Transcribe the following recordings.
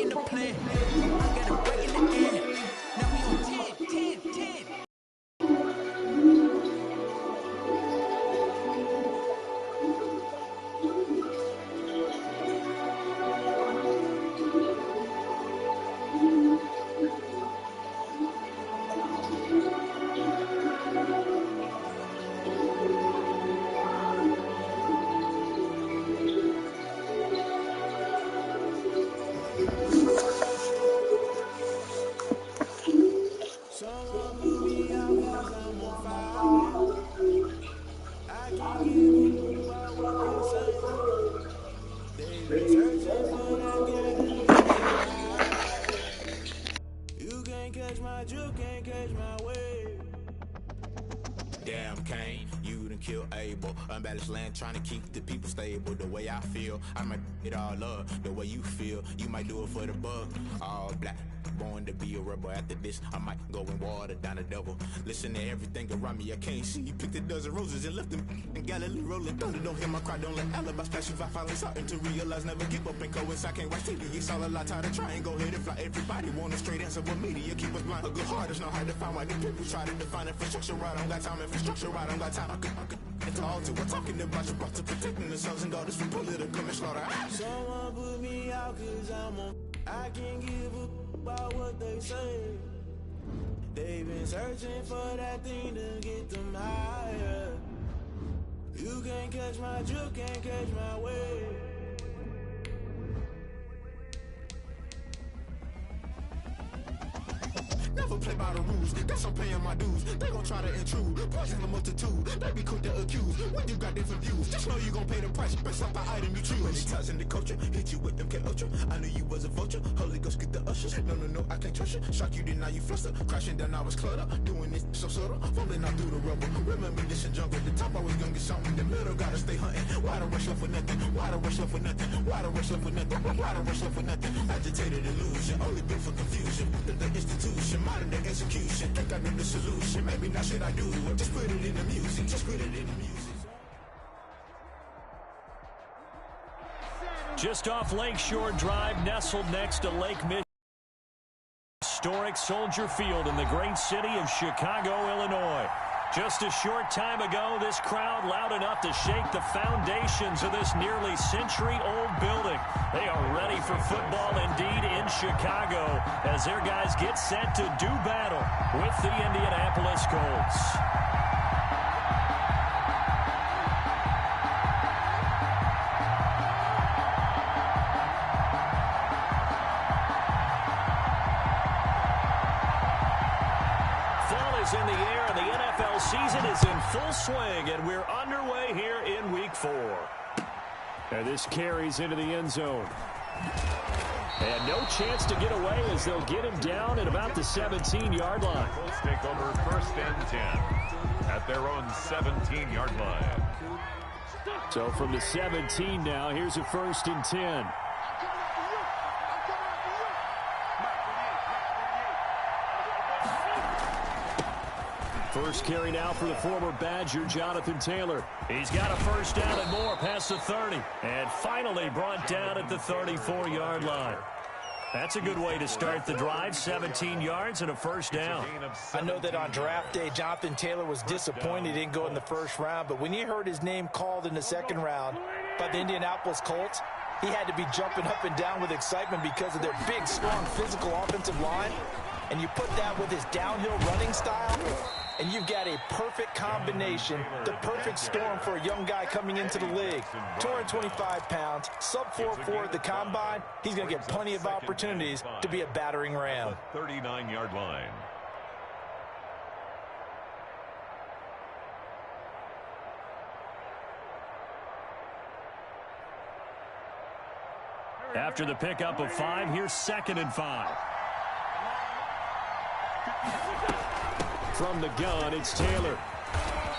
in the plan. I got a break in the air. Now we on 10. Someone put me out 'cause I'm on fire. I can't give a about what they say. They've been searching for that thing to get them high. You can't catch my juke, can't catch my wave. Damn, Kane, you done killed Abel. Unbalanced land, trying to keep the people stable. The way I feel, I might it all up. The way you feel, you might do it for the buck. All black, born to be a rebel. After this, I might go and water down the devil. Listen to everything around me, I can't see. You picked a dozen roses and left them in Galilee rolling thunder. Don't hear my cry, don't let alibis flash. If I finally starting to realize, never give up and coincide. Can't watch TV, it's all a lot. Tired of trying, go ahead and fly. Everybody want a straight answer, but media keep us blind. A good heart is not hard to find. Why the people try to define infrastructure right? I don't got time, infrastructure right, I don't got time. I could talk to. We're talking about you, brought to protecting the sons and daughters from political and slaughter. Someone put me out 'cause I'm on. I can't give a about what they say. They've been searching for that thing to get them higher. You can't catch my juke, can't catch my wave. Never play by the rules, guess I'm paying my dues. They gon' try to intrude, poison the multitude. They be quick to accuse, when you got different views. Just know you gon' pay the price, based off the item you choose. Many times in the culture, hit you with them K-Ultra. I knew you was a vulture, Holy Ghost get the ushers. No, I can't trust you. Shock you, then now you fluster. Crashing down, I was clutter. Doing this so subtle, falling out through the rubble. Remember this in jungle, the top I was gonna get something. The middle gotta stay hunting. Why the rush left for nothing? Why the rush left for nothing? Why the rush left for nothing? Why the rush left for nothing? Agitated illusion, only built for confusion. The institution, modern day execution. Think I know the solution. Maybe not shit I do. Just put it in the music. Just put it in the music. Just off Lakeshore Drive, nestled next to Lake Michigan. Historic Soldier Field in the great city of Chicago, Illinois. Just a short time ago, this crowd loud enough to shake the foundations of this nearly century-old building. They are ready for football indeed in Chicago as their guys get set to do battle with the Indianapolis Colts. In the air, and the NFL season is in full swing, and we're underway here in Week 4. And this carries into the end zone. And no chance to get away as they'll get him down at about the 17-yard line. Colts take over 1st and 10 at their own 17-yard line. So from the 17 now, here's a 1st and 10. First carry now for the former Badger, Jonathan Taylor. He's got a 1st down and more past the 30. And finally brought down at the 34-yard line. That's a good way to start the drive. 17 yards and a 1st down. I know that on draft day, Jonathan Taylor was disappointed he didn't go in the 1st round. But when he heard his name called in the 2nd round by the Indianapolis Colts, he had to be jumping up and down with excitement because of their big, strong, physical offensive line. And you put that with his downhill running style, and you've got a perfect combination, the perfect storm for a young guy coming into the league. 225 pounds, sub 4.4 at the combine. He's going to get plenty of opportunities to be a battering ram. 39-yard line. After the pickup of 5, here's 2nd and 5. From the gun, it's Taylor.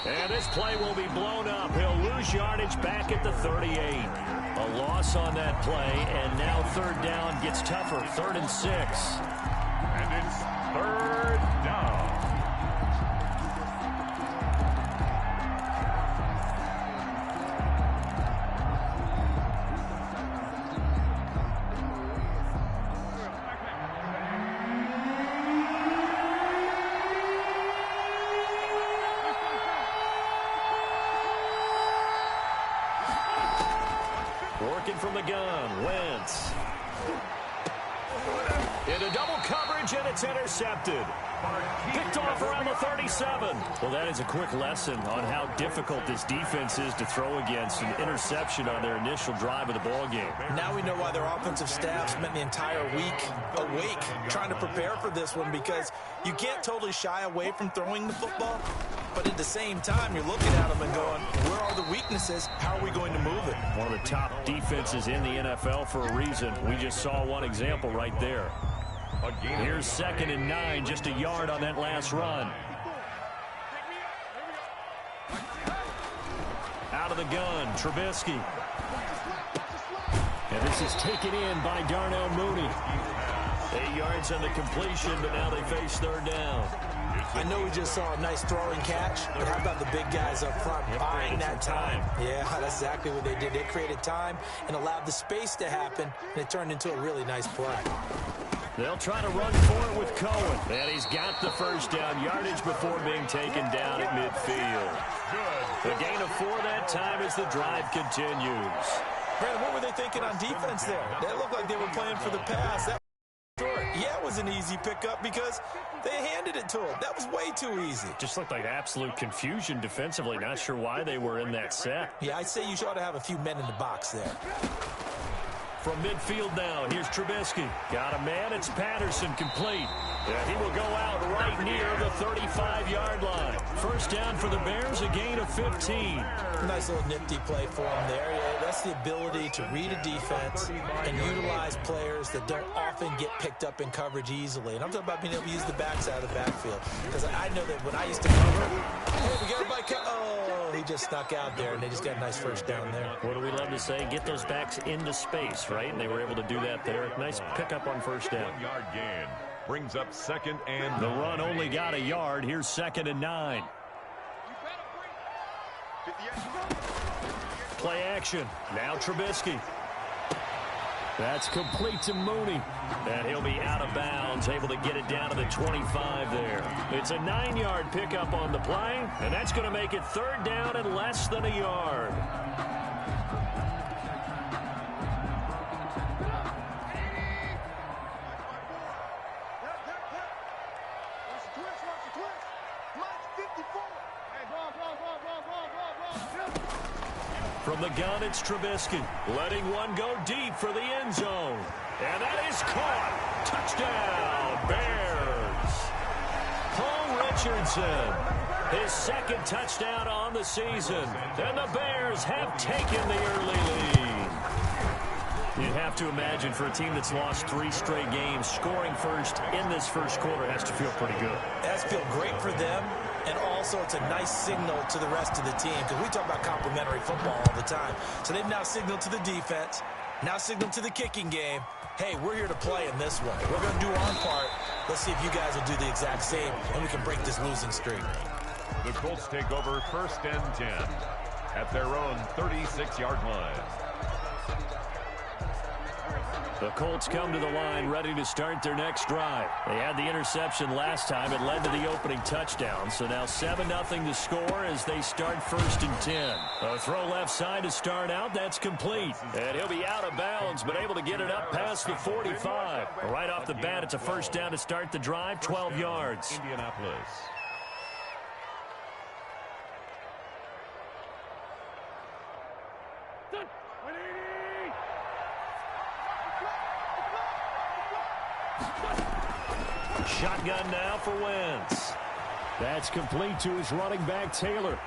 And this play will be blown up. He'll lose yardage back at the 38. A loss on that play, and now 3rd down gets tougher. 3rd and 6. And it's 3rd down. Working from the gun, Wentz. Into double coverage, and it's intercepted. Picked off around the 37. Well, that is a quick lesson on how difficult this defense is to throw against. An interception on their initial drive of the ball game. Now we know why their offensive staff spent the entire week awake trying to prepare for this one, because you can't totally shy away from throwing the football, but at the same time, you're looking at them and going, where are the weaknesses? How are we going to move it? One of the top defenses in the NFL for a reason. We just saw one example right there. Here's 2nd and 9, just a yard on that last run. Out of the gun, Trubisky. And this is taken in by Darnell Mooney. 8 yards on the completion, but now they face 3rd down. I know we just saw a nice throwing catch, but how about the big guys up front buying that time? Yeah, that's exactly what they did. They created time and allowed the space to happen, and it turned into a really nice play. They'll try to run for it with Cohen. And he's got the 1st down yardage before being taken down at midfield. The gain of 4 that time as the drive continues. Brandon, what were they thinking on defense there? That looked like they were playing for the pass. That yeah, it was an easy pickup because they handed it to him. That was way too easy. Just looked like absolute confusion defensively. Not sure why they were in that set. Yeah, I'd say you ought to have a few men in the box there. From midfield now, here's Trubisky. Got a man, it's Patterson, complete. Yeah, he will go out right near the 35-yard line. 1st down for the Bears, a gain of 15. Nice little nifty play for him there. Yeah, that's the ability to read a defense and utilize players that don't often get picked up in coverage easily. And I'm talking about being able to use the backs out of the backfield. Because I know that when I used to cover, hey, we got everybody oh, he just snuck out there, and they just got a nice 1st down there. What do we love to say? Get those backs into space, right? And they were able to do that there. Nice pickup on 1st down. 1-yard gain brings up 2nd and the run only got a yard. Here's 2nd and 9. Play action. Now Trubisky. That's complete to Mooney. And he'll be out of bounds, able to get it down to the 25 there. It's a 9-yard pickup on the play, and that's going to make it 3rd down and less than a yard. From the gun, it's Trubisky, letting one go deep for the end zone. And that is caught. Touchdown, Bears. Paul Richardson, his 2nd touchdown on the season. And the Bears have taken the early lead. You'd have to imagine for a team that's lost 3 straight games, scoring first in this 1st quarter has to feel pretty good. It has to feel great for them. And also, it's a nice signal to the rest of the team, because we talk about complementary football all the time. So they've now signaled to the defense, now signaled to the kicking game, hey, we're here to play in this one. We're going to do our part. Let's see if you guys will do the exact same, and we can break this losing streak. the Colts take over 1st and 10 at their own 36-yard line. The Colts come to the line ready to start their next drive. They had the interception last time. It led to the opening touchdown. So now 7-0 to score as they start 1st and 10. A throw left side to start out. That's complete. And he'll be out of bounds, but able to get it up past the 45. Right off the bat, it's a 1st down to start the drive, 12 yards. Indianapolis. Shotgun now for Wentz. That's complete to his running back, Taylor.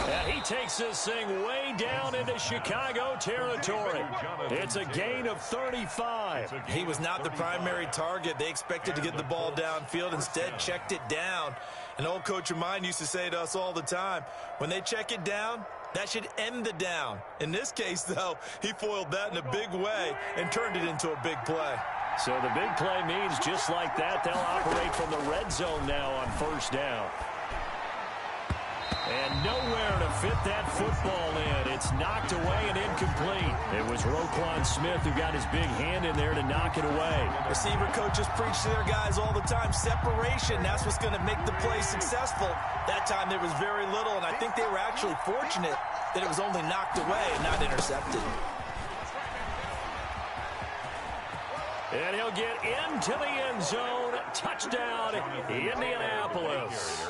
And he takes this thing way down into Chicago territory. It's a gain of 35. He was not the primary target. They expected to get the ball downfield. Instead, checked it down. An old coach of mine used to say to us all the time, when they check it down, that should end the down. In this case, though, he foiled that in a big way and turned it into a big play. So the big play means just like that, they'll operate from the red zone now on 1st down. And nowhere to fit that football in. It's knocked away and incomplete. It was Roquan Smith who got his big hand in there to knock it away. Receiver coaches preach to their guys all the time. Separation, that's what's going to make the play successful. That time there was very little, and I think they were actually fortunate that it was only knocked away and not intercepted. And he'll get into the end zone. Touchdown, Indianapolis.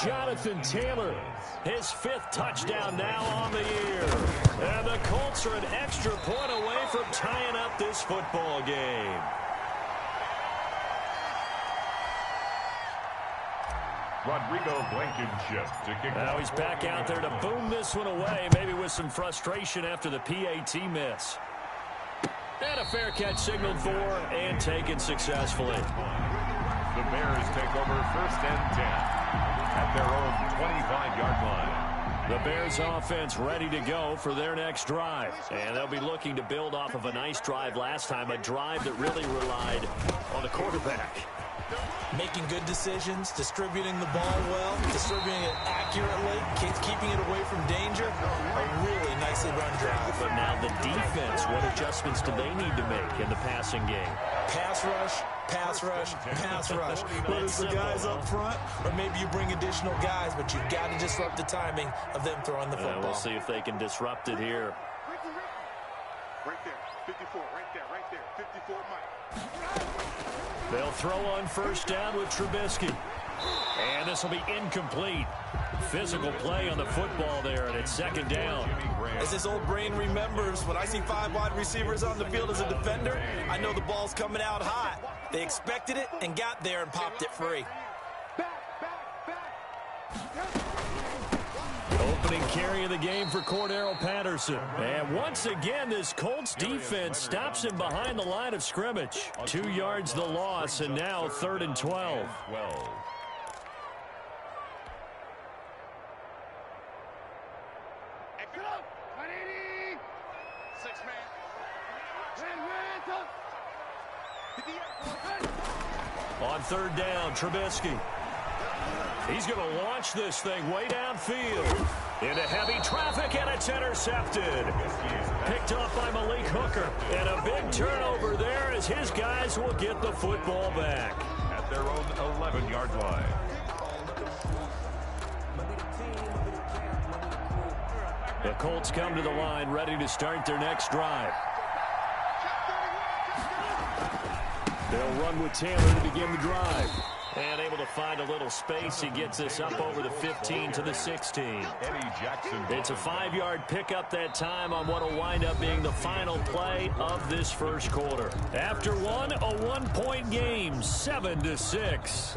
Jonathan Taylor, his 5th touchdown now on the year. And the Colts are an extra point away from tying up this football game. Rodrigo Blankenship to kick. Now he's back out there to boom this one away, maybe with some frustration after the PAT miss. And a fair catch signaled for and taken successfully. The Bears take over 1st and 10 at their own 25-yard line. The Bears offense ready to go for their next drive. And they'll be looking to build off of a nice drive last time, a drive that really relied on the quarterback. Making good decisions, distributing the ball well, distributing it accurately, keeping it away from danger. A really nicely run drive. But now the defense, what adjustments do they need to make in the passing game? Pass rush, pass rush, pass rush. Whether it's the guys up front or maybe you bring additional guys, but you've got to disrupt the timing of them throwing the football. We'll see if they can disrupt it here. Right there, 54, right there, 54, Mike. They'll throw on 1st down with Trubisky. And this will be incomplete. Physical play on the football there, and it's 2nd down. As his old brain remembers, when I see 5 wide receivers on the field as a defender, I know the ball's coming out hot. They expected it and got there and popped it free. Opening carry of the game for Cordero Patterson. And once again, this Colts defense stops him behind the line of scrimmage. 2 yards the loss, and now 3rd and 12. On 3rd down, Trubisky. He's going to launch this thing way downfield. Into heavy traffic, and it's intercepted. Picked off by Malik Hooker. And a big turnover there as his guys will get the football back. At their own 11-yard line. The Colts come to the line ready to start their next drive. They'll run with Taylor to begin the drive. And able to find a little space. He gets this up over the 15 to the 16. Eddie Jackson. It's a 5-yard pickup that time on what will wind up being the final play of this first quarter. After one, a 1-point game, 7-6.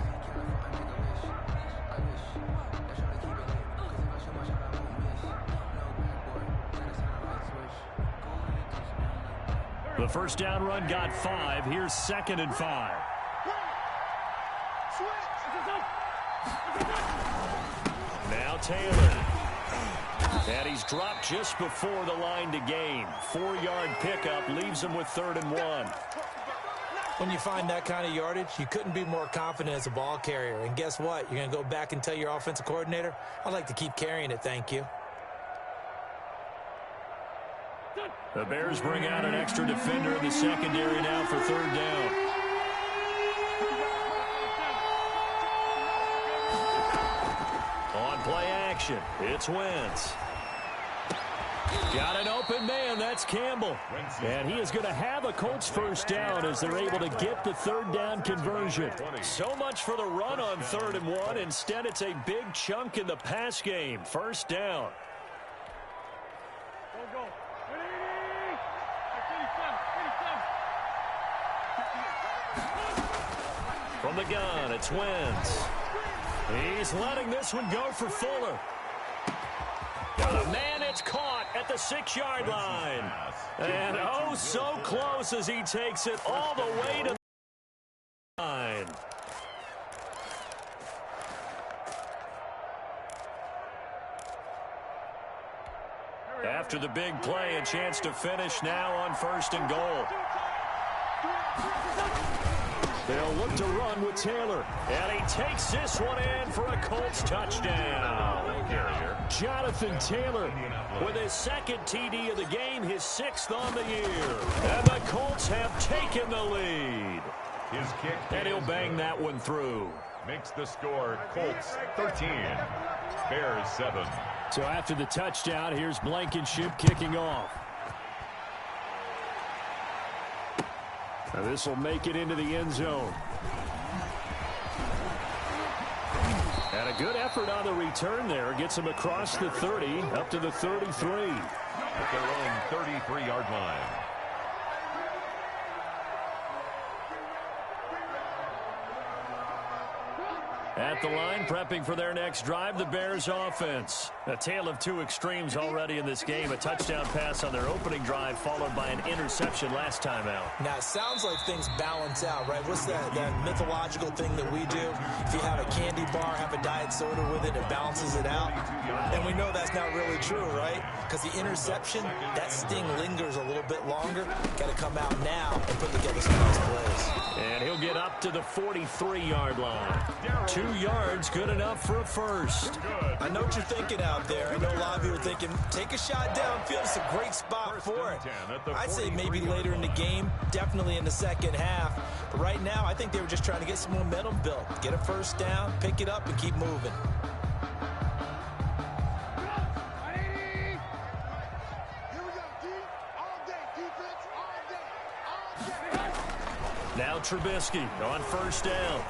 The first down run got 5. Here's 2nd and 5. Now Taylor. And he's dropped just before the line to gain. 4-yard pickup leaves him with 3rd and 1. When you find that kind of yardage, you couldn't be more confident as a ball carrier. And guess what? You're going to go back and tell your offensive coordinator, I'd like to keep carrying it, thank you. The Bears bring out an extra defender in the secondary now for 3rd down. On play action, it's Wentz. Got an open man, that's Campbell. And he is going to have a Colts first down as they're able to get the 3rd down conversion. So much for the run on 3rd and 1. Instead, it's a big chunk in the pass game. First down. From the gun, it's Wentz. He's letting this one go for Fuller. Got a man, it's caught at the 6-yard line. And oh, so close as he takes it all the way to the line. After the big play, a chance to finish now on 1st and goal. They'll look to run with Taylor. And he takes this one in for a Colts touchdown. Jonathan Taylor with his second TD of the game, his 6th on the year. And the Colts have taken the lead. His kick. And he'll bang that one through. Makes the score Colts 13, Bears 7. So after the touchdown, here's Blankenship kicking off. Now this will make it into the end zone. And a good effort on the return there. Gets him across the 30, up to the 33. At their own 33-yard line. At the line, prepping for their next drive, the Bears offense. A tale of two extremes already in this game. A touchdown pass on their opening drive, followed by an interception last time out. Now, it sounds like things balance out, right? What's that mythological thing that we do? If you have a candy bar, have a diet soda with it, it balances it out. And we know that's not really true, right? Because the interception, that sting lingers a little bit longer. Got to come out now and put together some nice plays. And he'll get up to the 43-yard line. 2 yards, good enough for a first. I know what you're thinking out there. I know a lot of you are thinking, take a shot downfield. It's a great spot for it. I'd say maybe later in the game, definitely in the second half. But right now, I think they were just trying to get some momentum built. Get a first down, pick it up, and keep moving. Now Trubisky on first down.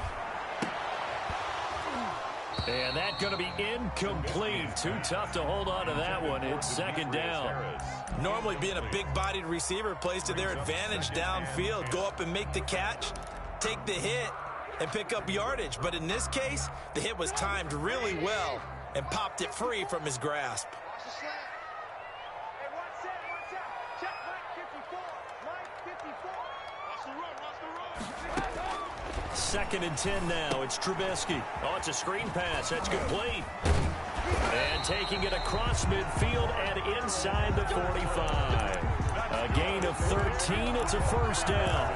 And that's going to be incomplete. Too tough to hold on to that one. It's second down. Normally being a big-bodied receiver plays to their advantage downfield. Go up and make the catch, take the hit, and pick up yardage. But in this case, the hit was timed really well and popped it free from his grasp. Second and 10 now. It's Trubisky. Oh, it's a screen pass. That's complete. And taking it across midfield and inside the 45. A gain of 13. It's a first down.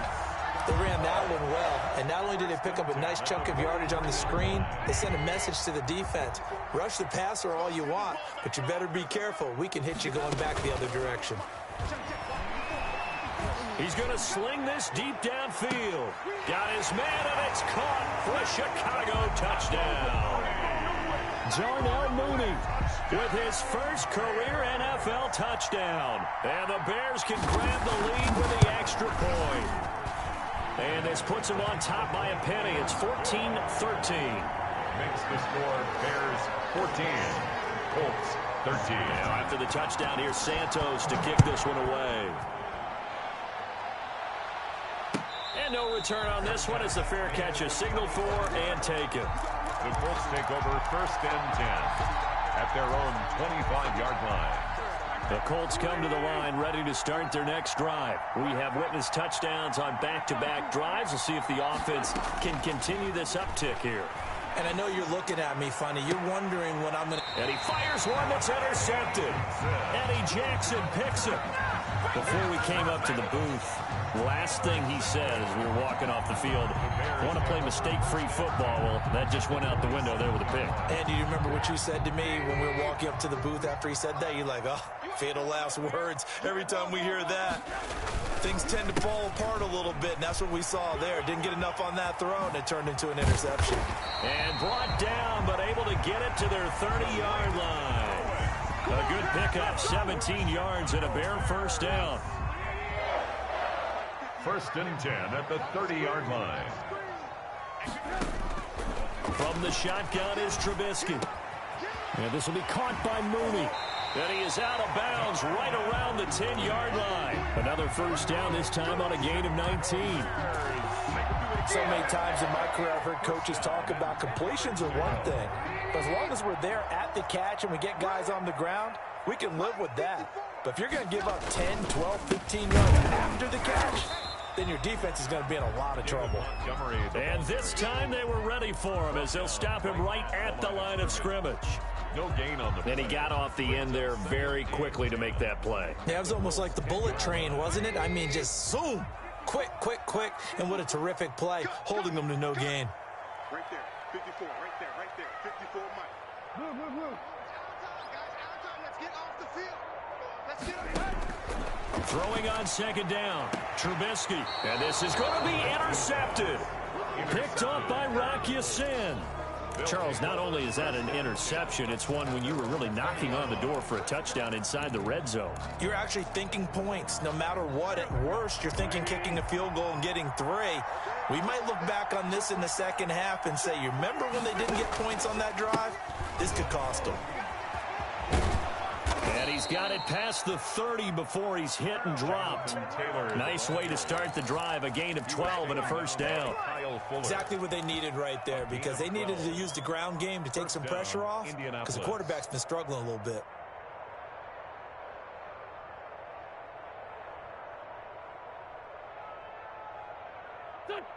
They ran that one well, and not only did they pick up a nice chunk of yardage on the screen, they sent a message to the defense. Rush the passer all you want, but you better be careful. We can hit you going back the other direction. He's going to sling this deep downfield. Got his man, and it's caught for a Chicago touchdown. Darnell Mooney with his first career NFL touchdown. And the Bears can grab the lead with the extra point. And this puts them on top by a penny. It's 14-13. Makes the score Bears 14, Colts 13. Now after the touchdown, here's Santos to kick this one away. And no return on this one. It's the fair catch is signaled for and taken. The Colts take over first and 10 at their own 25-yard line. The Colts come to the line ready to start their next drive. We have witnessed touchdowns on back-to-back drives. We'll see if the offense can continue this uptick here. And I know you're looking at me funny. You're wondering what I'm going to... And he fires one that's intercepted. Eddie Jackson picks it. Before we came up to the booth, last thing he said as we were walking off the field, I want to play mistake-free football. Well, that just went out the window there with a pick. Andy, you remember what you said to me when we were walking up to the booth after he said that? You're like, oh, fatal last words. Every time we hear that, things tend to fall apart a little bit, and that's what we saw there. Didn't get enough on that throw, and it turned into an interception. And brought down, but able to get it to their 30-yard line. A good pickup, 17 yards and a Bear first down. First and 10 at the 30-yard line. From the shotgun is Trubisky. And this will be caught by Mooney. And he is out of bounds right around the 10-yard line. Another first down, this time on a gain of 19. So many times in my career I've heard coaches talk about completions are one thing. But as long as we're there at the catch and we get guys on the ground, we can live with that. But if you're going to give up 10, 12, 15 yards after the catch, then your defense is going to be in a lot of trouble. And this time they were ready for him as they'll stop him right at the line of scrimmage. No gain on the play. And he got off the end there very quickly to make that play. Yeah, it was almost like the bullet train, wasn't it? I mean, just zoom. Quick, quick, quick. And what a terrific play, holding them to no gain. Right there, 54, right there, 54 Mike. Move. Let's get off the field. Let's get up. Throwing on second down, Trubisky. And this is going to be intercepted. Picked off by Rock Ya-Sin. Charles, not only is that an interception, it's one when you were really knocking on the door for a touchdown inside the red zone. You're actually thinking points. No matter what, at worst, you're thinking kicking a field goal and getting 3. We might look back on this in the second half and say, you remember when they didn't get points on that drive? This could cost them. And he's got it past the 30 before he's hit and dropped. Nice way to start the drive, a gain of 12 and a first down. Exactly what they needed right there, because they needed to use the ground game to take some pressure off, because the quarterback's been struggling a little bit.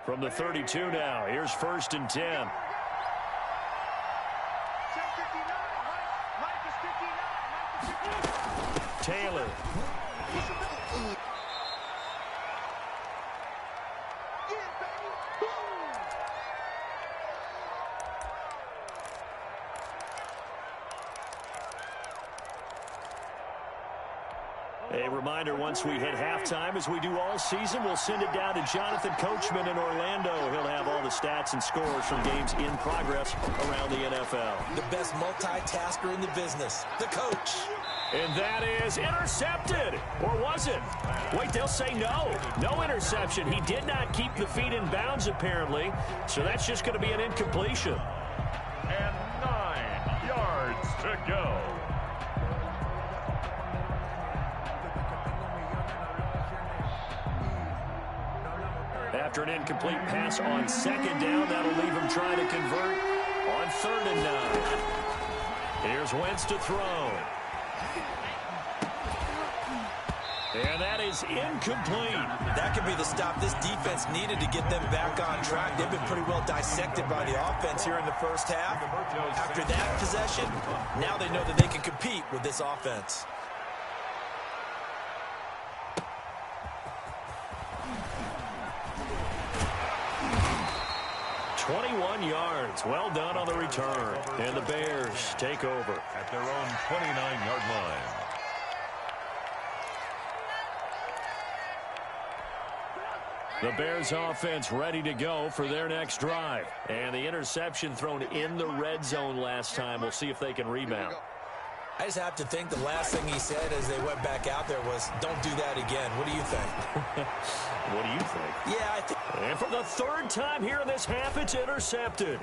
From the 32 now, here's 1st and 10. Taylor. A reminder, once we hit halftime, as we do all season, we'll send it down to Jonathan Coachman in Orlando. He'll have all the stats and scores from games in progress around the NFL. The best multitasker in the business, the coach. And that is intercepted. Or was it? Wait, they'll say no. No interception. He did not keep the feet in bounds, apparently. So that's just going to be an incompletion. And 9 yards to go. After an incomplete pass on second down, that'll leave him trying to convert on 3rd and 9. Here's Wentz to throw. And that is incomplete. That could be the stop this defense needed to get them back on track. They've been pretty well dissected by the offense here in the first half. After that possession, now they know that they can compete with this offense. 21 yards. Well done on the return. And the Bears take over at their own 29-yard line. The Bears offense ready to go for their next drive. And the interception thrown in the red zone last time. We'll see if they can rebound. I just have to think the last thing he said as they went back out there was, don't do that again. What do you think? What do you think? Yeah, I think. And for the 3rd time here in this half, it's intercepted.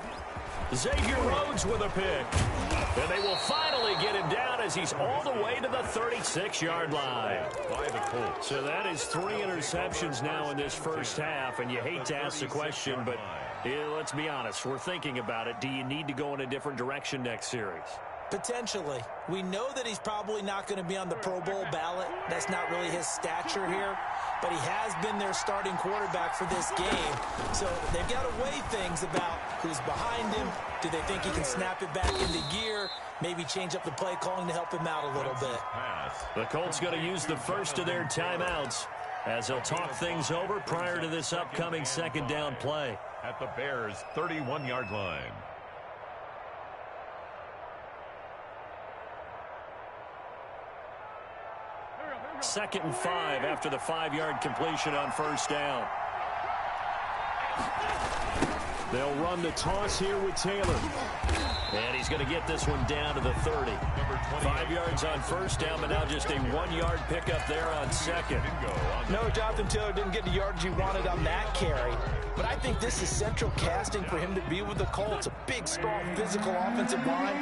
Xavier Rhodes with a pick. And they will finally get him down as he's all the way to the 36-yard line. By the Colts. So that is 3 interceptions now in this first half, and you hate to ask the question, but let's be honest, we're thinking about it. Do you need to go in a different direction next series? Potentially. We know that he's probably not going to be on the Pro Bowl ballot. That's not really his stature here. But he has been their starting quarterback for this game. So they've got to weigh things about who's behind him. Do they think he can snap it back into gear? Maybe change up the play calling to help him out a little bit. The Colts going to use the first of their timeouts as they'll talk things over prior to this upcoming 2nd down play. At the Bears' 31-yard line. Second and 5 after the 5-yard completion on 1st down. They'll run the toss here with Taylor. And he's going to get this one down to the 30. 5 yards on 1st down, but now just a 1-yard pickup there on 2nd. No, Jonathan Taylor didn't get the yardage he wanted on that carry. But I think this is central casting for him to be with the Colts. A big, strong, physical offensive line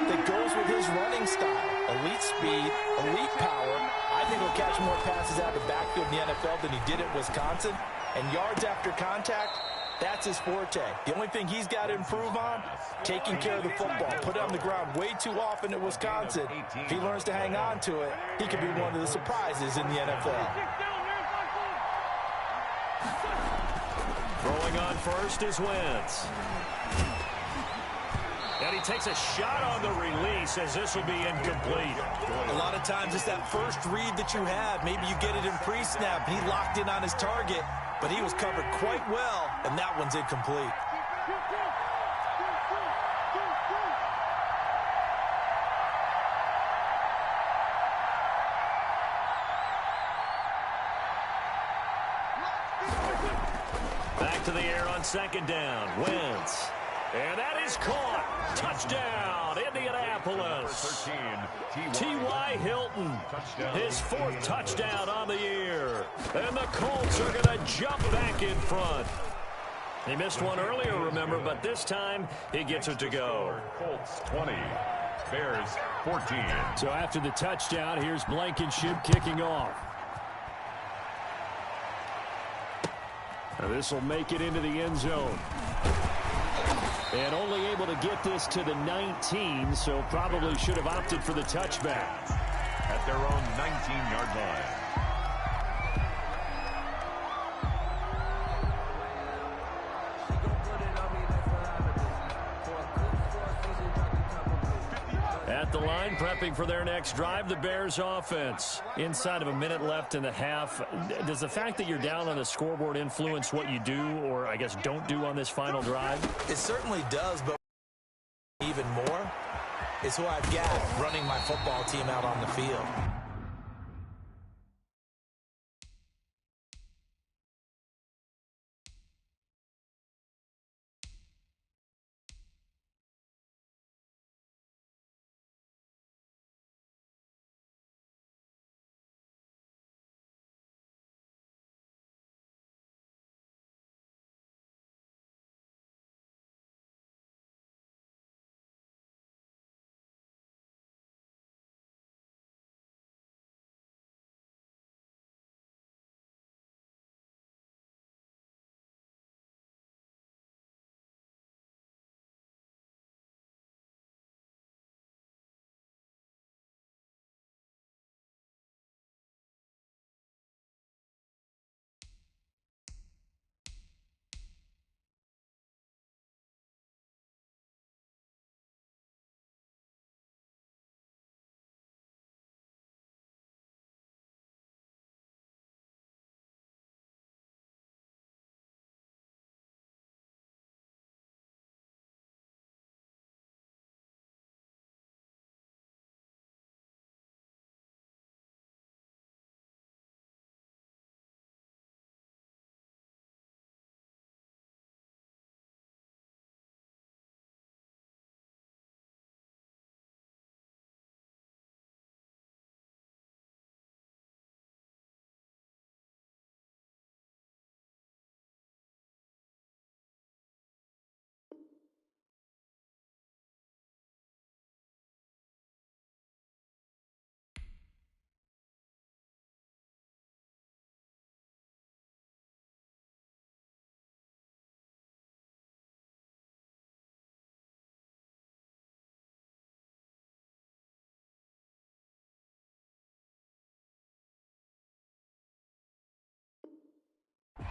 that goes with his running style. Elite speed, elite power. I think he'll catch more passes out of the backfield in the NFL than he did at Wisconsin. And yards after contact, that's his forte. The only thing he's got to improve on, taking care of the football. Put it on the ground way too often at Wisconsin. If he learns to hang on to it, he could be one of the surprises in the NFL. Throwing on first is Wentz. And he takes a shot on the release as this will be incomplete. A lot of times it's that first read that you have. Maybe you get it in pre-snap. He locked in on his target, but he was covered quite well, and that one's incomplete. Back to the air on second down. Wentz. And that is caught. Touchdown, Indianapolis. 13, T.Y. Hilton, his 4th touchdown on the year. And the Colts are going to jump back in front. He missed one earlier, remember, but this time he gets it to go. Colts 20, Bears 14. So after the touchdown, here's Blankenship kicking off. Now this will make it into the end zone. And only able to get this to the 19, so probably should have opted for the touchback. At their own 19-yard line. At the line, prepping for their next drive, the Bears offense. Inside of a minute left in the half, does the fact that you're down on the scoreboard influence what you do, or I guess don't do on this final drive? It certainly does, but even more is who I've got running my football team out on the field.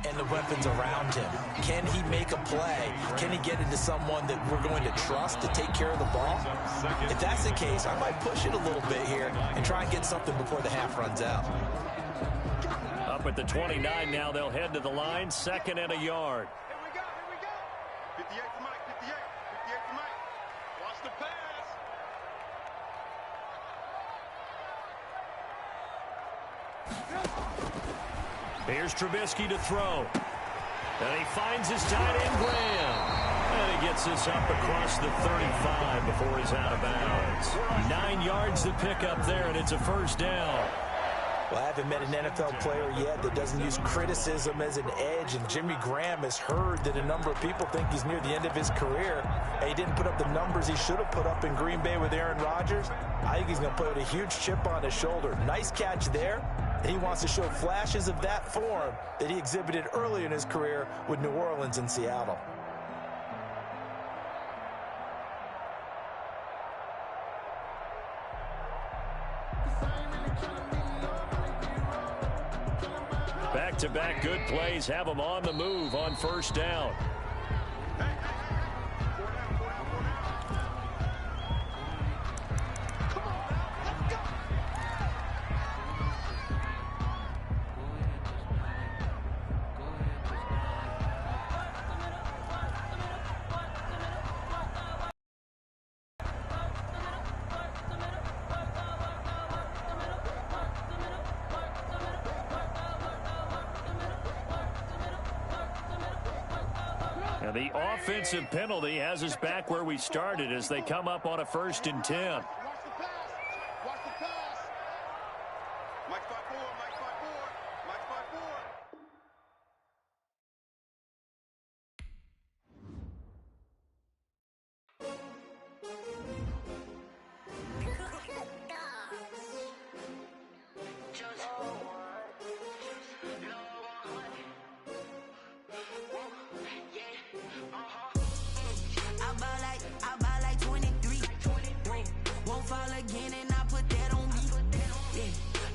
And the weapons around him. Can he make a play? Can he get into someone that we're going to trust to take care of the ball? If that's the case, I might push it a little bit here and try and get something before the half runs out. Up at the 29 now, they'll head to the line, 2nd and a yard. Here we go, here we go. 58 for Mike, 58 for Mike. Watch the pass. Here's Trubisky to throw. And he finds his tight end, Graham. And he gets this up across the 35 before he's out of bounds. 9 yards to pick up there, and it's a first down. Well, I haven't met an NFL player yet that doesn't use criticism as an edge, and Jimmy Graham has heard that a number of people think he's near the end of his career, and he didn't put up the numbers he should have put up in Green Bay with Aaron Rodgers. I think he's going to play with a huge chip on his shoulder. Nice catch there. He wants to show flashes of that form that he exhibited early in his career with New Orleans and Seattle. Back-to-back good plays have them on the move on first down. And the offensive penalty has us back where we started as they come up on a 1st and 10. Watch the pass. Watch the pass. Mike 5-4. Mike 5-4. Mike 5-4. I buy like 23. Won't fall again and I put that on me. Yeah,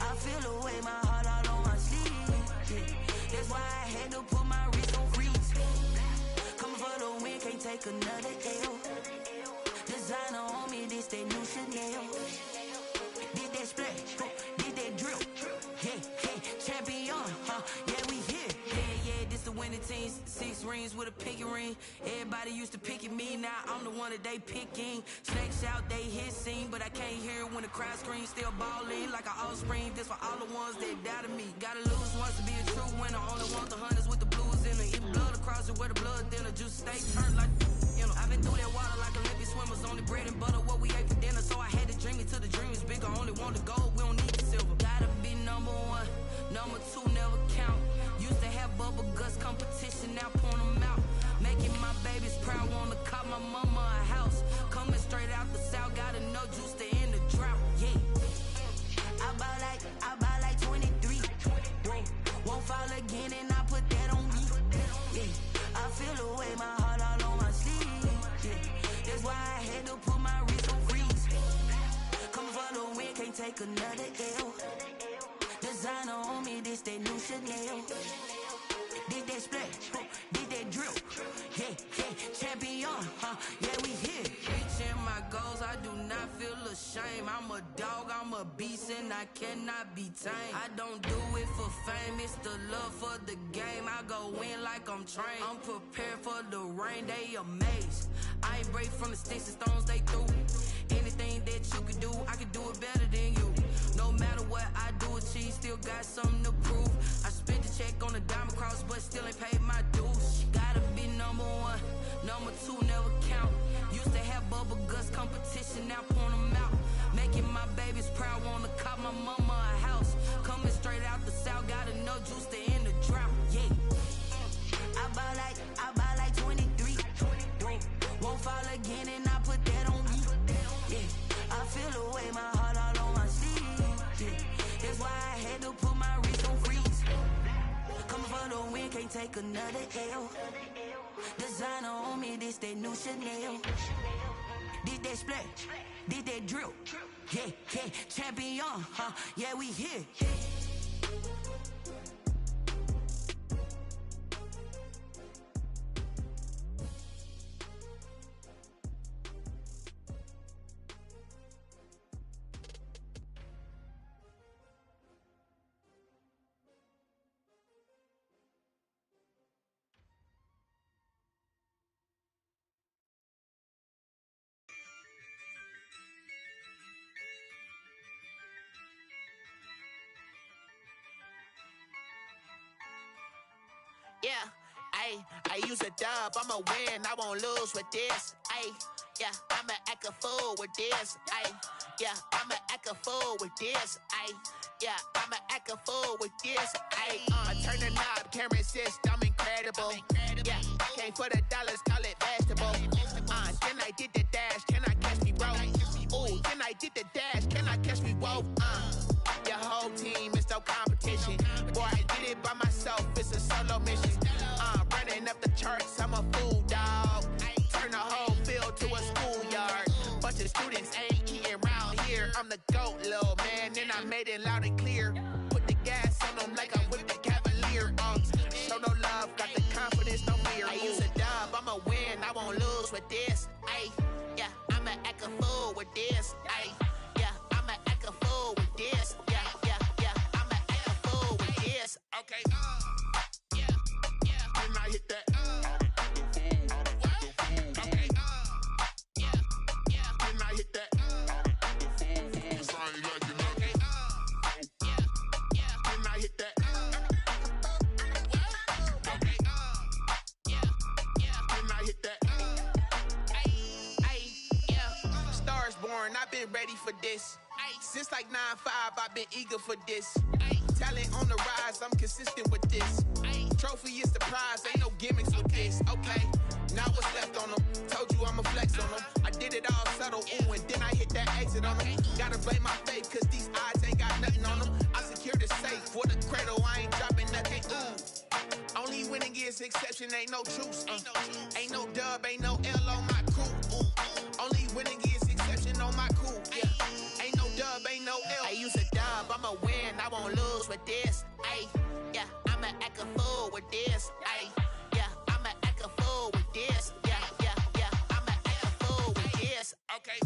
I feel away my heart all on my sleeve. Yeah, that's why I had to put my wrist on freeze. Coming for the win, can't take another L. Designer on me, this that new Chanel. Did that splash, did that drill. Yeah, champion, yeah, we here. Yeah, this the winning team. 6 rings with a pinky ring. Everybody used to pick at me, now I'm the one that they picking. Snakes out, they hit scene, but I can't hear it when the crowd screams. Still balling like an offspring. This for all the ones that doubted me. Gotta lose once to be a true winner. Only want the hunters with the blues in it. Even blood across it where the blood thinner. Juice steak turned like, you know. I've been through that water like Olympic swimmers. Only bread and butter, what we ate for dinner. So I had to dream it till the dream is bigger. Only want the gold, we don't need the silver. Gotta be number 1, number 2 never count. Used to have bubble guts competition, now point them out. Making my babies proud, wanna cop my mama a house. Coming straight out the south, gotta know juice to end the drought. Yeah, I buy like 23. Won't fall again and I put that on me. Yeah, I feel away my heart all on my sleeve. Yeah, that's why I had to put my wrist on freeze. Coming for the win, can't take another L. Designer on me, this that new Chanel. Did that splash, did that drill. Yeah, champion, yeah, we here. Reaching my goals, I do not feel ashamed. I'm a dog, I'm a beast, and I cannot be tamed. I don't do it for fame, it's the love for the game. I go in like I'm trained. I'm prepared for the rain, they amazed. I ain't break from the sticks and stones they threw. Anything that you could do, I could do it better than you. No matter what I do, achieve, still got something to prove. I spent the check on the diamond cross, but still ain't paid my dues. Gotta be number 1, number 2 never count. Used to have bubble guts competition, now point them out. Making my babies proud, wanna cop my mama a house. Coming straight out the south, gotta know juice to end the drought. Yeah, I buy like 23. Won't fall again and I put that on me. Yeah, I feel away my heart all on my sleeve. Yeah, that's why I had to put my wrist on freeze. Coming for the win, can't take another L. Designer on me, this that new Chanel. Did that splash, did that drill. Yeah, champion, yeah, we here. Yeah, I use a dub, I'ma win, I won't lose with this. Yeah, I'ma act a fool with this. Yeah, I'ma act a fool with this. Yeah, I'ma act a fool with this. I turn the knob, can't resist, I'm incredible. Yeah, came for the dollars, call it vegetable. Then I did the dash, can I catch me, bro? Ooh, then I did the dash, can I catch me, whoa? Your whole team is no competition. Boy, I did it by myself, it's a solo mission. Running up the charts, I'm a fool, dog. Turn the whole field to a schoolyard. Bunch of students ain't eating round here. I'm the GOAT, little man, and I made it loud and clear. Put the gas on them like I'm with the Cavalier. Show no love, got the confidence, no fear. I use a dub, I'ma win, I won't lose with this. Yeah, I'ma act a fool with this. Yeah, I'ma act a fool with this. Yeah, I'ma act a fool with this. Okay, yeah, when I hit that. Okay, yeah, when I hit that. When I hit that. Okay, when I been ready for this. Since like 9-5, I've been eager for this. Talent on the rise, I'm consistent with this. Trophy is the prize, ain't no gimmicks with this. Okay, now what's left on them? Told you I'ma flex on them. I did it all subtle, ooh, and then I hit that exit on them. Gotta blame my faith, cause these eyes ain't got nothing on them. I secured the safe for the cradle, I ain't dropping nothing, ooh. Only winning is exception, ain't no truce. Ain't no dub, ain't no L on my crew. Only winning is exception on my crew. Yeah. Ain't no dub, ain't no L. I use a dub, I'ma win, I won't lose with this. Ay, yeah, I'ma act a fool with this. Ay, yeah, I'ma act a fool with this. Yeah, I'ma act a fool with this. Okay,